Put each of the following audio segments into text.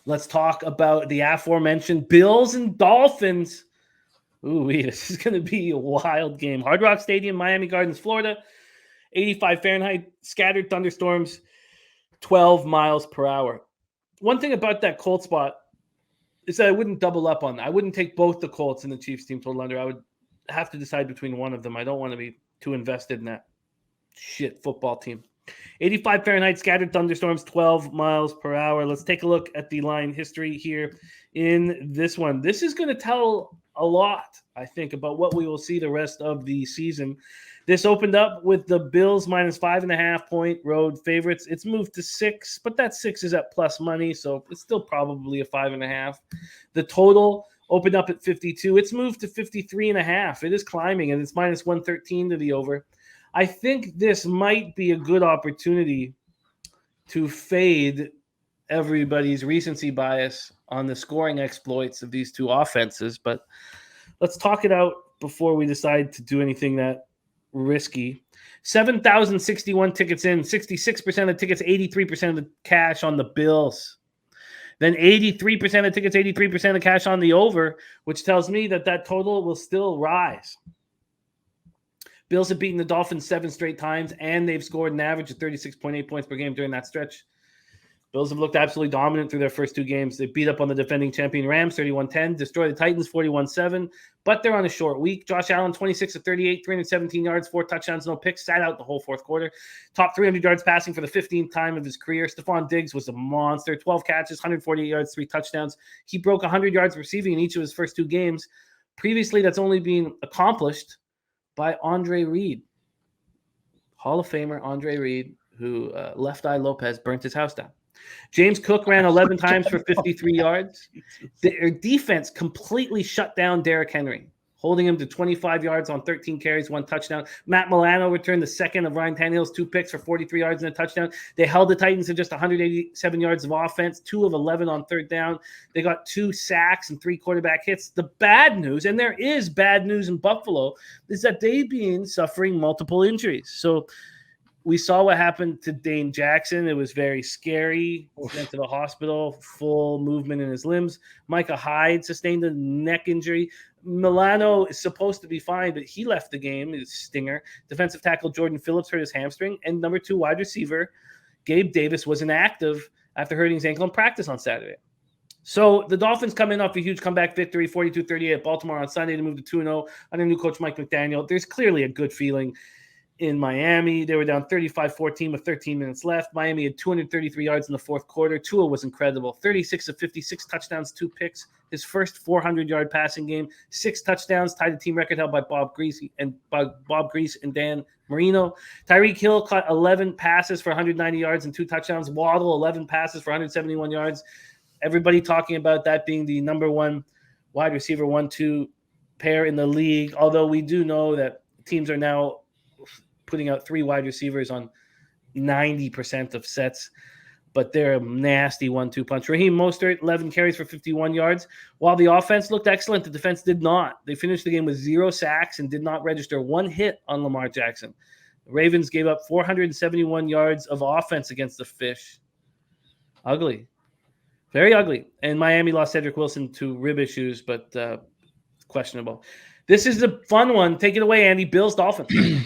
Let's talk about the aforementioned Bills and Dolphins. Ooh, this is going to be a wild game. Hard Rock Stadium, Miami Gardens, Florida. 85 Fahrenheit, scattered thunderstorms, 12 miles per hour. One thing about that Colts spot is that I wouldn't double up on that. I wouldn't take both the Colts and the Chiefs team total under. I would have to decide between one of them. I don't want to be too invested in that shit football team. 85 Fahrenheit, scattered thunderstorms, 12 miles per hour. Let's take a look at the line history here in this one. This is going to tell a lot, I think, about what we will see the rest of the season. This opened up with the Bills minus 5.5 point road favorites. It's moved to 6, but that 6 is at plus money, so it's still probably a 5.5. The total opened up at 52. It's moved to 53.5. It is climbing, and it's minus 113 to the over. I think this might be a good opportunity to fade everybody's recency bias on the scoring exploits of these two offenses, but let's talk it out before we decide to do anything that risky. 7,061 tickets in, 66% of tickets, 83% of the cash on the Bills. Then 83% of tickets, 83% of cash on the over, which tells me that total will still rise. Bills have beaten the Dolphins 7 straight times, and they've scored an average of 36.8 points per game during that stretch. Bills have looked absolutely dominant through their first 2 games. They beat up on the defending champion Rams 31-10, destroyed the Titans 41-7, but they're on a short week. Josh Allen, 26 of 38, 317 yards, 4 touchdowns, no picks, sat out the whole fourth quarter. Top 300 yards passing for the 15th time of his career. Stephon Diggs was a monster, 12 catches, 148 yards, 3 touchdowns. He broke 100 yards receiving in each of his first 2 games. Previously, that's only been accomplished by Andre Reed, Hall of Famer Andre Reed, who Left Eye Lopez burnt his house down. James Cook ran 11 times for 53 yards. Their defense completely shut down Derrick Henry, holding him to 25 yards on 13 carries, 1 touchdown. Matt Milano returned the second of Ryan Tannehill's 2 picks for 43 yards and a touchdown. They held the Titans to just 187 yards of offense, 2 of 11 on third down. They got 2 sacks and 3 quarterback hits. The bad news, and there is bad news in Buffalo, is that they've been suffering multiple injuries. So we saw what happened to Dane Jackson. It was very scary. He went to the hospital, full movement in his limbs. Micah Hyde sustained a neck injury. Milano is supposed to be fine, but he left the game. His stinger. Defensive tackle Jordan Phillips hurt his hamstring. And number 2 wide receiver Gabe Davis was inactive after hurting his ankle in practice on Saturday. So the Dolphins come in off a huge comeback victory, 42-38 at Baltimore on Sunday to move to 2-0 under new coach Mike McDaniel. There's clearly a good feeling in Miami. They were down 35-14 with 13 minutes left. Miami had 233 yards in the fourth quarter. Tua was incredible. 36 of 56 touchdowns, 2 picks. His first 400-yard passing game. 6 touchdowns, tied the team record held by Bob Grease and Dan Marino. Tyreek Hill caught 11 passes for 190 yards and 2 touchdowns. Waddle, 11 passes for 171 yards. Everybody talking about that being the number 1 wide receiver 1-2 pair in the league, although we do know that teams are now putting out 3 wide receivers on 90% of sets, but they're a nasty 1-2 punch. Raheem Mostert, 11 carries for 51 yards. While the offense looked excellent, the defense did not. They finished the game with 0 sacks and did not register 1 hit on Lamar Jackson. The Ravens gave up 471 yards of offense against the Fish. Ugly. Very ugly. And Miami lost Cedric Wilson to rib issues, but questionable. This is a fun one. Take it away, Andy. Bills, Dolphins.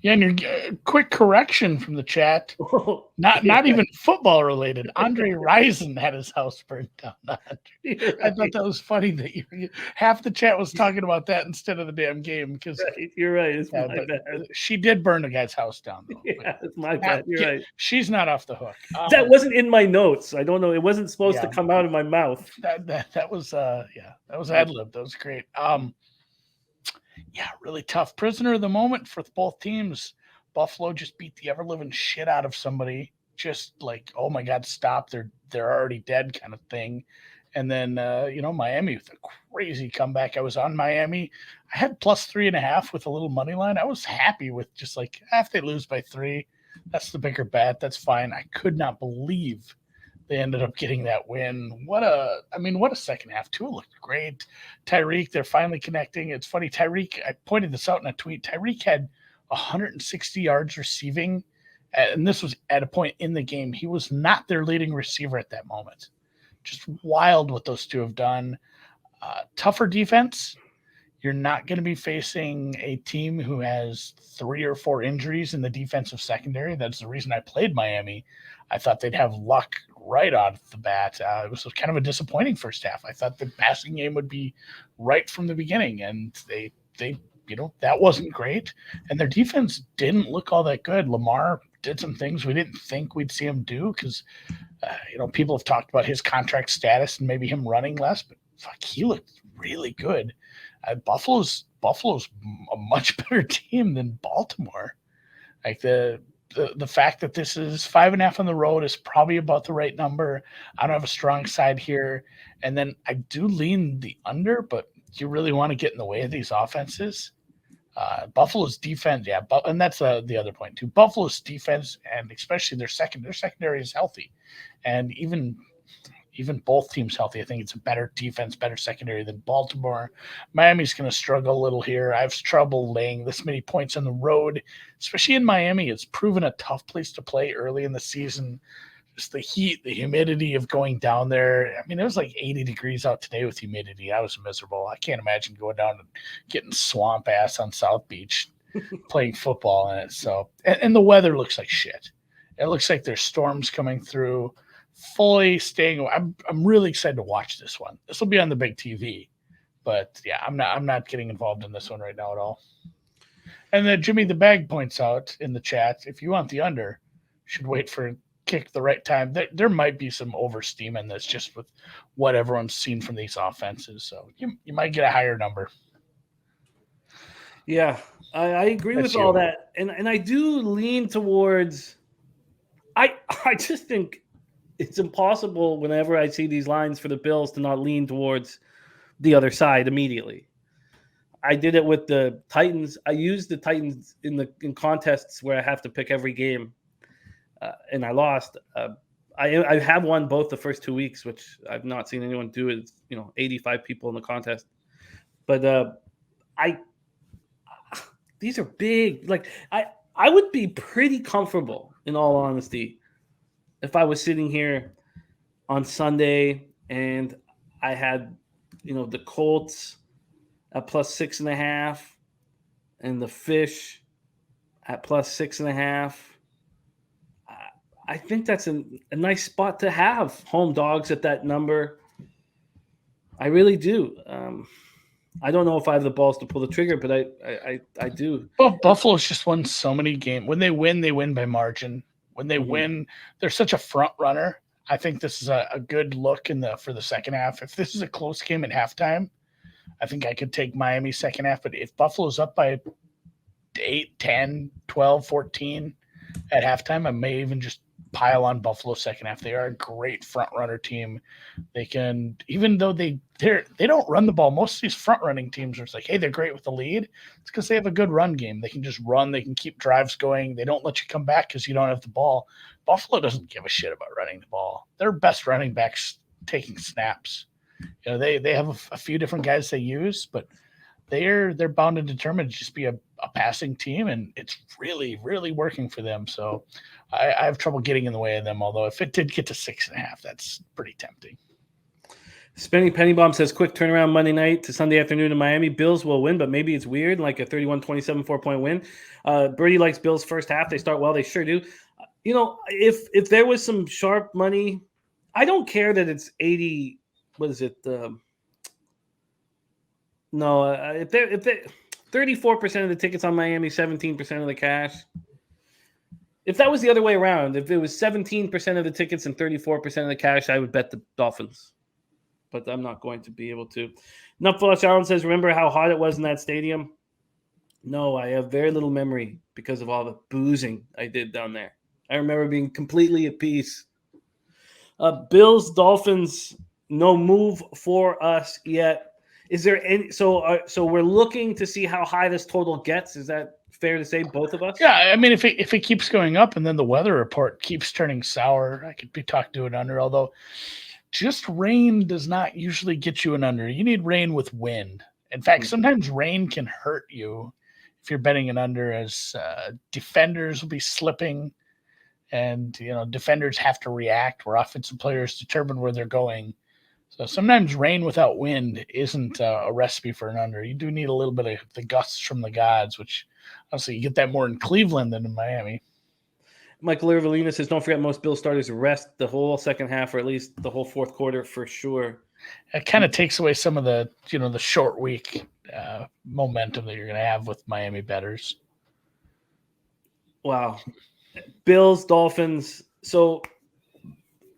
Yeah, and your quick correction from the chat. Not even football related. Andre Rison had his house burned down. I thought that was funny that half the chat was talking about that instead of the damn game. Because you're right. It's my bad. She did burn a guy's house down, though. Yeah, it's my bad. You're right. She's not off the hook. That wasn't in my notes. I don't know. It wasn't supposed to come out of my mouth. That was that was ad-lib. That was great. Yeah, really tough. Prisoner of the moment for both teams. Buffalo just beat the ever-living shit out of somebody. Just like, oh my God, stop. They're already dead kind of thing. And then, Miami with a crazy comeback. I was on Miami. I had plus 3.5 with a little money line. I was happy with just like, if they lose by 3, that's the bigger bet. That's fine. I could not believe they ended up getting that win. What a second half. Tua looked great. Tyreek, they're finally connecting. It's funny. Tyreek, I pointed this out in a tweet. Tyreek had 160 yards receiving, and this was at a point in the game. He was not their leading receiver at that moment. Just wild what those two have done. Tougher defense. You're not going to be facing a team who has 3 or 4 injuries in the defensive secondary. That's the reason I played Miami. I thought they'd have luck right off the bat. It was kind of a disappointing first half. I thought the passing game would be right from the beginning, and they that wasn't great. And their defense didn't look all that good. Lamar did some things we didn't think we'd see him do because, people have talked about his contract status and maybe him running less, but fuck, he looked really good. Buffalo's a much better team than Baltimore. Like the fact that this is 5.5 on the road is probably about the right number. I don't have a strong side here, and then I do lean the under, but you really want to get in the way of these offenses. Buffalo's defense, and that's the other point too. Buffalo's defense, and especially their secondary is healthy, and even both teams healthy. I think it's a better defense, better secondary than Baltimore. Miami's going to struggle a little here. I have trouble laying this many points on the road, especially in Miami. It's proven a tough place to play early in the season. Just the heat, the humidity of going down there. I mean, it was like 80 degrees out today with humidity. I was miserable. I can't imagine going down and getting swamp ass on South Beach playing football in it. So, and the weather looks like shit. It looks like there's storms coming through. Fully staying away. I'm really excited to watch this one. This will be on the big TV, but yeah, I'm not getting involved in this one right now at all. And then Jimmy the Bag points out in the chat, if you want the under, should wait for kick the right time. There might be some oversteam in this just with what everyone's seen from these offenses, so you might get a higher number. Yeah, I agree with all that, and I do lean towards. I just think it's impossible whenever I see these lines for the Bills to not lean towards the other side immediately. I did it with the Titans. I used the Titans in contests where I have to pick every game, and I lost. I have won both the first 2 weeks, which I've not seen anyone do. It's 85 people in the contest, but these are big. Like I would be pretty comfortable, in all honesty, if I was sitting here on Sunday and I had, the Colts at +6.5 and the Fish at +6.5, I think that's a nice spot to have home dogs at that number. I really do. I don't know if I have the balls to pull the trigger, but I do. Well, Buffalo's just won so many games. When they win by margin. When they win, they're such a front runner. I think this is a good look for the second half. If this is a close game at halftime, I think I could take Miami second half. But if Buffalo's up by 8, 10, 12, 14 at halftime, I may even just pile on Buffalo second half. They are a great front runner team. They can, even though they don't run the ball. Most of these front running teams are just like, hey, they're great with the lead. It's because they have a good run game. They can just run. They can keep drives going. They don't let you come back because you don't have the ball. Buffalo doesn't give a shit about running the ball. Their best running backs taking snaps. They have a few different guys they use, but they're bound and determined to just be a passing team, and it's really, really working for them. So I have trouble getting in the way of them, although if it did get to 6.5, that's pretty tempting. Spinning Penny Bomb says, quick turnaround Monday night to Sunday afternoon in Miami. Bills will win, but maybe it's weird, like a 31-27 4-point win. Birdie likes Bills first half. They start well. They sure do. If there was some sharp money, I don't care that it's 80. What is it? If they 34% of the tickets on Miami, 17% of the cash. If that was the other way around, if it was 17% of the tickets and 34% of the cash, I would bet the Dolphins. But I'm not going to be able to. Nupflush Allen says, remember how hot it was in that stadium? No, I have very little memory because of all the boozing I did down there. I remember being completely at peace. Bills, Dolphins, no move for us yet. Is there any? So we're looking to see how high this total gets. Is that fair to say, both of us? Yeah, I mean, if it keeps going up and then the weather report keeps turning sour, I could be talked to an under. Although, just rain does not usually get you an under. You need rain with wind. In fact, sometimes rain can hurt you if you're betting an under, as defenders will be slipping. and defenders have to react, where offensive players determine where they're going. So sometimes rain without wind isn't a recipe for an under. You do need a little bit of the gusts from the gods, which honestly you get that more in Cleveland than in Miami. Michael Irvalina says, don't forget most Bill starters rest the whole second half, or at least the whole fourth quarter for sure. It kind of takes away some of the, the short week momentum that you're going to have with Miami bettors. Wow. Bills, Dolphins. So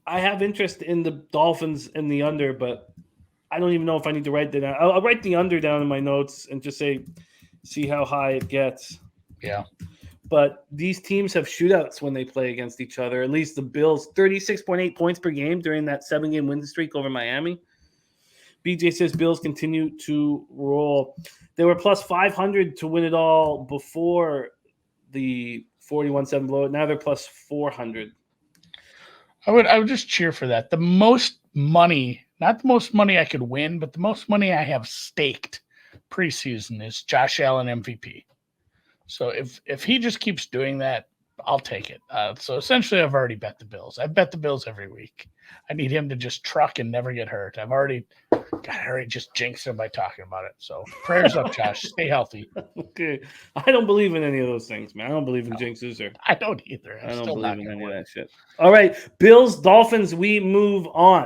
I have interest in the Dolphins in the under, but I don't even know if I need to write that down. I'll write the under down in my notes and just see how high it gets. Yeah. But these teams have shootouts when they play against each other. At least the Bills, 36.8 points per game during that 7-game win streak over Miami. BJ says Bills continue to roll. They were plus 500 to win it all before the 41-7 blowout. Now they're plus 400. I would just cheer for that. The most money, not the most money I could win, but the most money I have staked preseason is Josh Allen MVP. So if he just keeps doing that, I'll take it. So essentially, I've already bet the Bills. I bet the Bills every week. I need him to just truck and never get hurt. I already just jinxed him by talking about it. So prayers up, Josh. Stay healthy. Okay. I don't believe in any of those things, man. I don't believe in jinxes or. I don't either. I don't believe in any of that shit. All right. Bills, Dolphins, we move on.